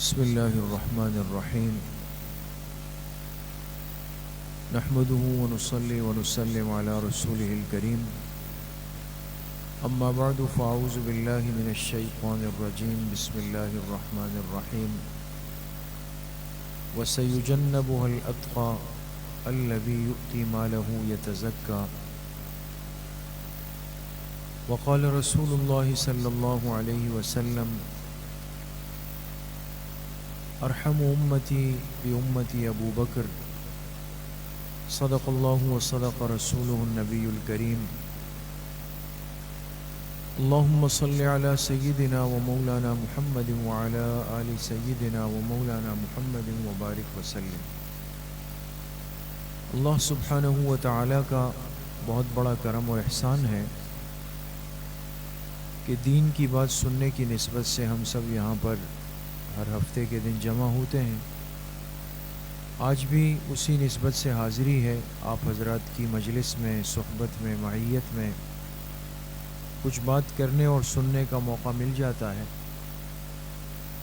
بسم اللہ الرحمن الرحیم نحمده ونصلي ونسلم على رسوله الكريم اما بعد فاعوذ باللہ من الشیطان الرجیم بسم اللہ الرحمن الرحیم وسيجنبها الأتقى الذي يؤتي ماله يتزكى وقال رسول الله صلی اللہ علیہ وسلم ارحم امتی بامتی ابو بکر صدق اللہ وصدق رسولہ النبی الکریم اللہم صل علی سیدنا ومولانا محمد وعلی آل سیدنا ومولانا محمد وبارک وسلم۔ اللہ سبحانہ وتعالی کا بہت بڑا کرم اور احسان ہے کہ دین کی بات سننے کی نسبت سے ہم سب یہاں پر ہر ہفتے کے دن جمع ہوتے ہیں۔ آج بھی اسی نسبت سے حاضری ہے، آپ حضرات کی مجلس میں، صحبت میں، معیت میں کچھ بات کرنے اور سننے کا موقع مل جاتا ہے۔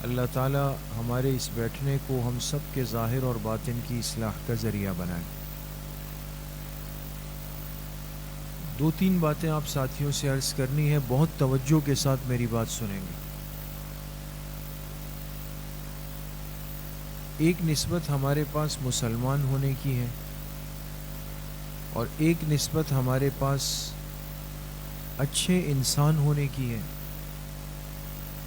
اللہ تعالی ہمارے اس بیٹھنے کو ہم سب کے ظاہر اور باطن کی اصلاح کا ذریعہ بنائے۔ دو تین باتیں آپ ساتھیوں سے عرض کرنی ہے، بہت توجہ کے ساتھ میری بات سنیں گے۔ ایک نسبت ہمارے پاس مسلمان ہونے کی ہے اور ایک نسبت ہمارے پاس اچھے انسان ہونے کی ہے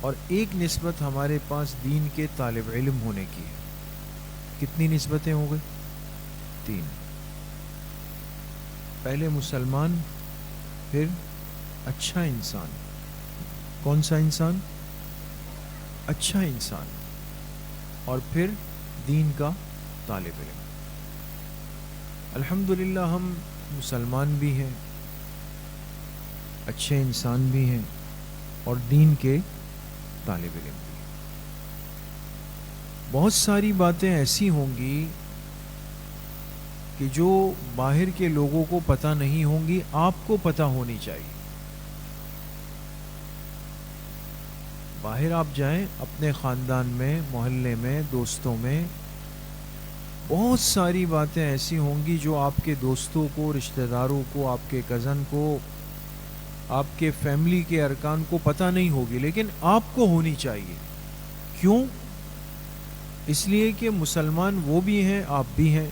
اور ایک نسبت ہمارے پاس دین کے طالب علم ہونے کی ہے۔ کتنی نسبتیں ہو گئی؟ تین۔ پہلے مسلمان، پھر اچھا انسان۔ کون سا انسان؟ اچھا انسان، اور پھر دین کا طالب علم۔ الحمدللہ ہم مسلمان بھی ہیں، اچھے انسان بھی ہیں اور دین کے طالب علم بھی ہیں۔ بہت ساری باتیں ایسی ہوں گی کہ جو باہر کے لوگوں کو پتہ نہیں ہوں گی، آپ کو پتہ ہونی چاہیے۔ باہر آپ جائیں اپنے خاندان میں، محلے میں، دوستوں میں، بہت ساری باتیں ایسی ہوں گی جو آپ کے دوستوں کو، رشتہ داروں کو، آپ کے کزن کو، آپ کے فیملی کے ارکان کو پتہ نہیں ہوگی، لیکن آپ کو ہونی چاہیے۔ کیوں؟ اس لیے کہ مسلمان وہ بھی ہیں، آپ بھی ہیں،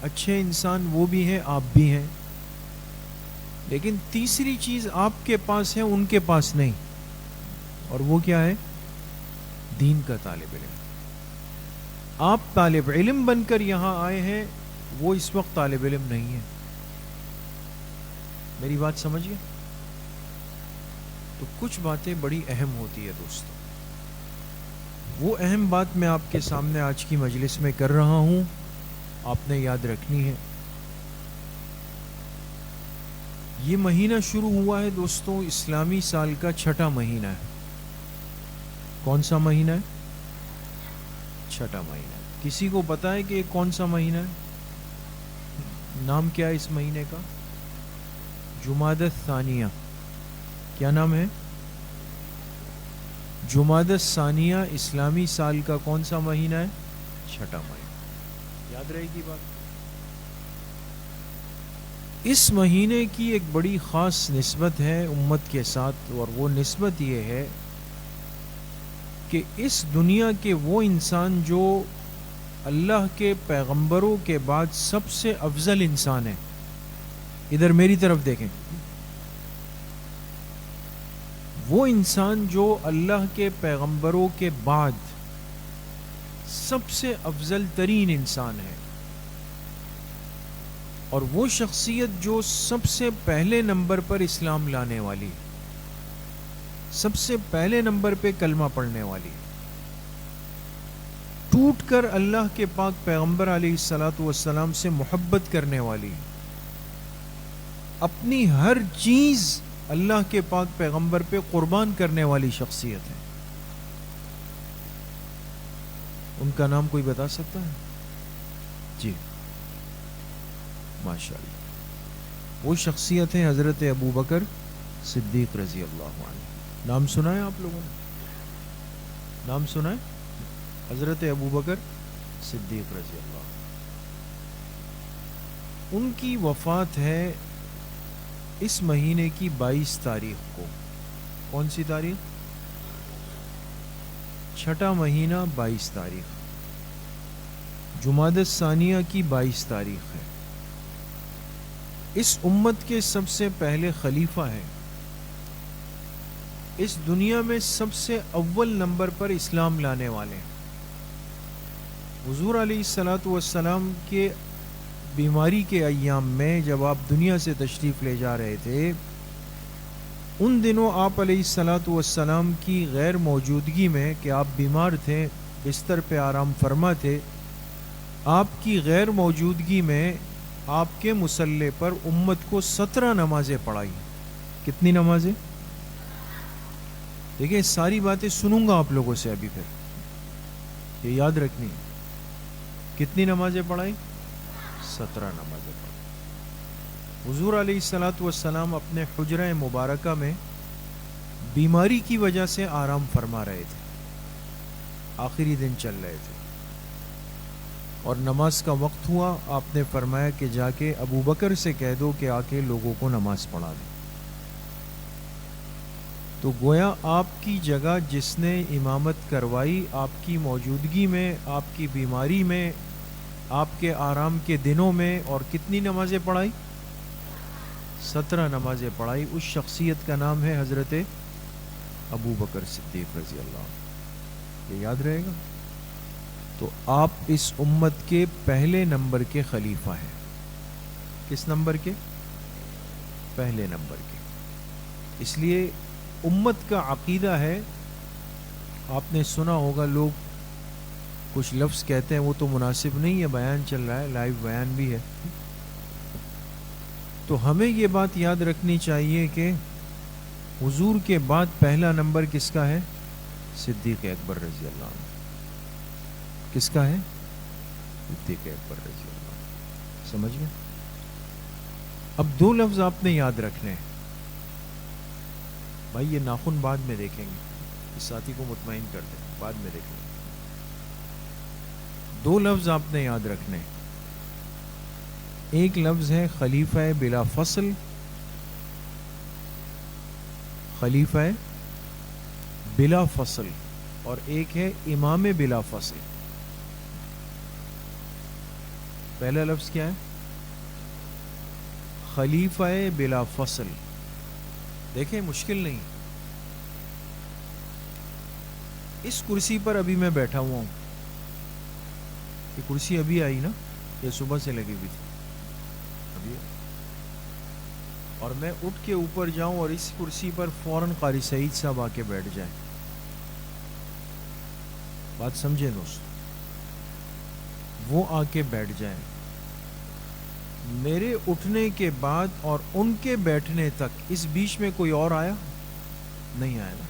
اچھے انسان وہ بھی ہیں، آپ بھی ہیں، لیکن تیسری چیز آپ کے پاس ہے، ان کے پاس نہیں، اور وہ کیا ہے؟ دین کا طالب علم۔ آپ طالب علم بن کر یہاں آئے ہیں، وہ اس وقت طالب علم نہیں ہے۔ میری بات سمجھیے؟ تو کچھ باتیں بڑی اہم ہوتی ہے دوستو۔ وہ اہم بات میں آپ کے سامنے آج کی مجلس میں کر رہا ہوں، آپ نے یاد رکھنی ہے۔ یہ مہینہ شروع ہوا ہے دوستو، اسلامی سال کا چھٹا مہینہ ہے۔ کون سا مہینہ ہے؟ چھٹا مہینہ۔ کسی کو پتا ہے کہ یہ کون سا مہینہ ہے؟ نام کیا ہے اس مہینے کا؟ جمادی الثانیہ۔ کیا نام ہے؟ جمادی الثانیہ اسلامی سال کا کون سا مہینہ ہے؟ چھٹا مہینہ۔ یاد رہے گی بات۔ اس مہینے کی ایک بڑی خاص نسبت ہے امت کے ساتھ، اور وہ نسبت یہ ہے کہ اس دنیا کے وہ انسان جو اللہ کے پیغمبروں کے بعد سب سے افضل انسان ہے، ادھر میری طرف دیکھیں، وہ انسان جو اللہ کے پیغمبروں کے بعد سب سے افضل ترین انسان ہے، اور وہ شخصیت جو سب سے پہلے نمبر پر اسلام لانے والی، سب سے پہلے نمبر پہ کلمہ پڑھنے والی، ٹوٹ کر اللہ کے پاک پیغمبر علیہ الصلاۃ والسلام سے محبت کرنے والی، اپنی ہر چیز اللہ کے پاک پیغمبر پہ قربان کرنے والی شخصیت ہے۔ ان کا نام کوئی بتا سکتا ہے؟ جی ماشاءاللہ، وہ شخصیت ہے حضرت ابو بکر صدیق رضی اللہ عنہ۔ نام سنا ہے آپ لوگوں نے؟ نام سنا ہے؟ حضرت ابوبکر صدیق رضی اللہ عنہ. ان کی وفات ہے اس مہینے کی 22 تاریخ کو. کون سی تاریخ؟ چھٹا مہینہ 22 تاریخ. جمادی الثانیہ کی 22 تاریخ ہے. اس امت کے سب سے پہلے خلیفہ ہیں. اس دنیا میں سب سے اول نمبر پر اسلام لانے والے ہیں. حضور علیہ الصلاۃ والسلام کے بیماری کے ایام میں جب آپ دنیا سے تشریف لے جا رہے تھے، ان دنوں آپ علیہ الصلاۃ والسلام کی غیر موجودگی میں، کہ آپ بیمار تھے، بستر پہ آرام فرما تھے، آپ کی غیر موجودگی میں آپ کے مصلی پر امت کو 17 نمازیں پڑھائی. کتنی نمازیں؟ دیکھیں ساری باتیں سنوں گا آپ لوگوں سے ابھی، پھر یہ یاد رکھنی ہے. کتنی نمازیں پڑھائی؟ 17 نمازیں پڑھائی. حضور علیہ الصلاۃ والسلام اپنے حجرہ مبارکہ میں بیماری کی وجہ سے آرام فرما رہے تھے. آخری دن چل رہے تھے اور نماز کا وقت ہوا. آپ نے فرمایا کہ جا کے ابو بکر سے کہہ دو کہ آ کے لوگوں کو نماز پڑھا دیں. تو گویا آپ کی جگہ جس نے امامت کروائی، آپ کی موجودگی میں، آپ کی بیماری میں، آپ کے آرام کے دنوں میں، اور کتنی نمازیں پڑھائی؟ 17 نمازیں پڑھائی. اس شخصیت کا نام ہے حضرت ابو بکر صدیق رضی اللہ عنہ. یہ یاد رہے گا. تو آپ اس امت کے پہلے نمبر کے خلیفہ ہیں. کس نمبر کے؟ پہلے نمبر کے. اس لیے امت کا عقیدہ ہے، آپ نے سنا ہوگا لوگ کچھ لفظ کہتے ہیں وہ تو مناسب نہیں ہے، بیان چل رہا ہے، لائیو بیان بھی ہے. تو ہمیں یہ بات یاد رکھنی چاہیے کہ حضور کے بعد پہلا نمبر کس کا ہے؟ صدیق اکبر رضی اللہ عنہ. کس کا ہے؟ صدیق اکبر رضی اللہ عنہ. سمجھ گئے؟ اب 2 لفظ آپ نے یاد رکھنے ہیں. بھائی یہ ناخن بعد میں دیکھیں گے، اس ساتھی کو مطمئن کر دیں، بعد میں دیکھیں گے. 2 لفظ آپ نے یاد رکھنے ہیں. ایک لفظ ہے خلیفہ بلا فصل، خلیفہ بلا فصل، اور ایک ہے امام بلا فصل. پہلا لفظ کیا ہے؟ خلیفہ بلا فصل. دیکھیں مشکل نہیں. اس کرسی پر ابھی میں بیٹھا ہوا ہوں. یہ کرسی ابھی آئی نا، یہ صبح سے لگی ہوئی تھی ابھی. اور میں اٹھ کے اوپر جاؤں اور اس کرسی پر فوراً قاری سعید صاحب آ کے بیٹھ جائیں. بات سمجھیں دوست، وہ آ کے بیٹھ جائیں. میرے اٹھنے کے بعد اور ان کے بیٹھنے تک اس بیچ میں کوئی اور آیا؟ نہیں آیا نا،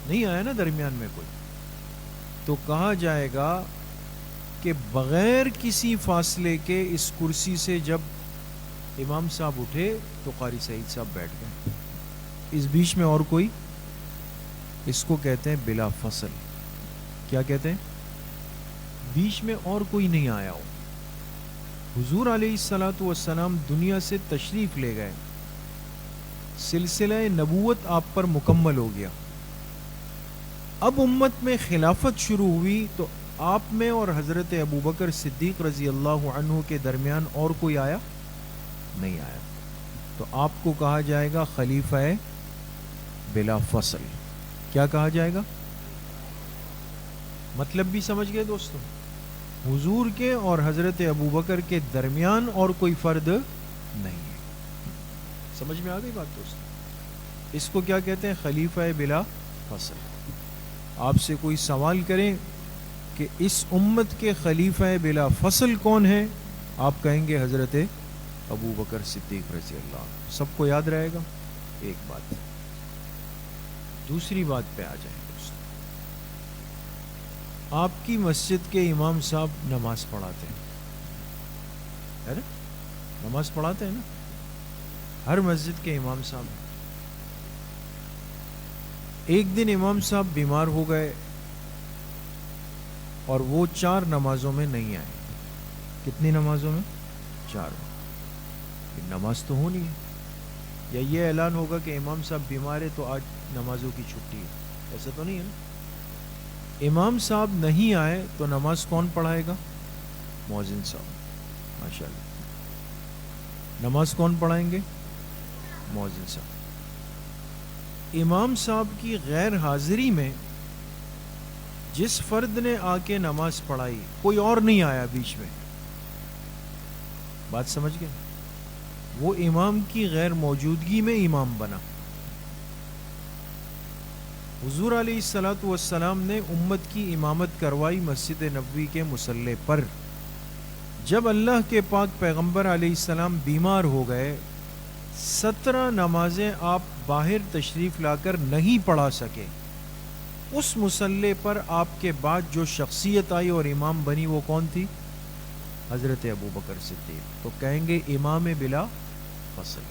نہیں آیا نا درمیان میں کوئی. تو کہا جائے گا کہ بغیر کسی فاصلے کے اس کرسی سے جب امام صاحب اٹھے تو قاری سعید صاحب بیٹھ گئے. اس بیچ میں اور کوئی؟ اس کو کہتے ہیں بلا فصل. کیا کہتے ہیں؟ بیچ میں اور کوئی نہیں آیا ہو. حضور علیہ الصلاۃ والسلام دنیا سے تشریف لے گئے، سلسلہ نبوت آپ پر مکمل ہو گیا. اب امت میں خلافت شروع ہوئی تو آپ میں اور حضرت ابوبکر صدیق رضی اللہ عنہ کے درمیان اور کوئی آیا؟ نہیں آیا. تو آپ کو کہا جائے گا خلیفہ بلا فصل. کیا کہا جائے گا؟ مطلب بھی سمجھ گئے دوستوں؟ حضور کے اور حضرت ابوبکر کے درمیان اور کوئی فرد نہیں ہے. سمجھ میں آ گئی بات دوستوں؟ اس کو کیا کہتے ہیں؟ خلیفہ بلا فصل. آپ سے کوئی سوال کریں کہ اس امت کے خلیفہ بلا فصل کون ہیں، آپ کہیں گے حضرت ابوبکر صدیق رضی اللہ عنہ. سب کو یاد رہے گا. ایک بات. دوسری بات پہ آ جائیں دوستوں. آپ کی مسجد کے امام صاحب نماز پڑھاتے ہیں، ہے نا؟ نماز پڑھاتے ہیں نا ہر مسجد کے امام صاحب. ایک دن امام صاحب بیمار ہو گئے، اور وہ 4 نمازوں میں نہیں آئے. کتنی نمازوں میں؟ 4. نماز تو ہونی ہے. یا یہ اعلان ہوگا کہ امام صاحب بیمار ہے تو آج نمازوں کی چھٹی ہے، ایسا تو نہیں ہے نا. امام صاحب نہیں آئے تو نماز کون پڑھائے گا؟ مؤذن صاحب. ماشاءاللہ. نماز کون پڑھائیں گے؟ مؤذن صاحب. امام صاحب کی غیر حاضری میں جس فرد نے آ کے نماز پڑھائی، کوئی اور نہیں آیا بیچ میں، بات سمجھ گئے؟ وہ امام کی غیر موجودگی میں امام بنا. حضور علیہ الصلوۃ والسلام نے امت کی امامت کروائی مسجد نبوی کے مصلی پر. جب اللہ کے پاک پیغمبر علیہ السلام بیمار ہو گئے، 17 نمازیں آپ باہر تشریف لا کر نہیں پڑھا سکے. اس مصلی پر آپ کے بعد جو شخصیت آئی اور امام بنی وہ کون تھی؟ حضرت ابو بکر صدیق. تو کہیں گے امام بلا فصل.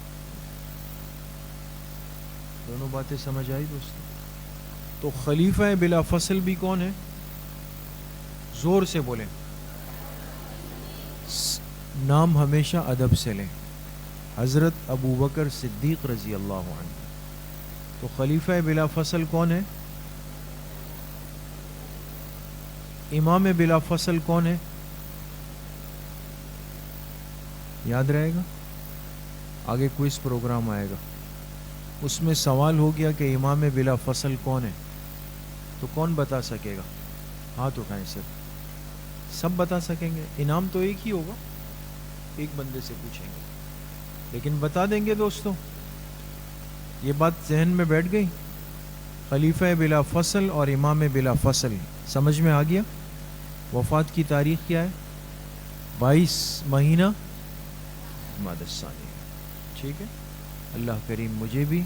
دونوں باتیں سمجھ آئی دوستو؟ تو خلیفہ بلا فصل بھی کون ہے؟ زور سے بولیں، نام ہمیشہ ادب سے لیں. حضرت ابو بکر صدیق رضی اللہ عنہ. تو خلیفہ بلا فصل کون ہے؟ امام بلا فصل کون ہے؟ یاد رہے گا؟ آگے کوئز پروگرام آئے گا، اس میں سوال ہو گیا کہ امام بلا فصل کون ہے، تو کون بتا سکے گا؟ ہاتھ اٹھائیں سب بتا سکیں گے. انعام تو ایک ہی ہوگا، ایک بندے سے پوچھیں گے، لیکن بتا دیں گے دوستوں. یہ بات ذہن میں بیٹھ گئی؟ خلیفہ بلا فصل اور امام بلا فصل سمجھ میں آ گیا؟ وفات کی تاریخ کیا ہے؟ 22 مہینہ جمادی الثانی. ٹھیک ہے. اللہ کریم مجھے بھی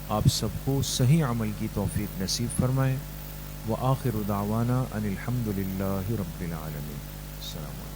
آپ سب کو صحیح عمل کی توفیق نصیب فرمائے. وآخر دعوانا ان الحمد للہ رب العالمین. السلام علیکم.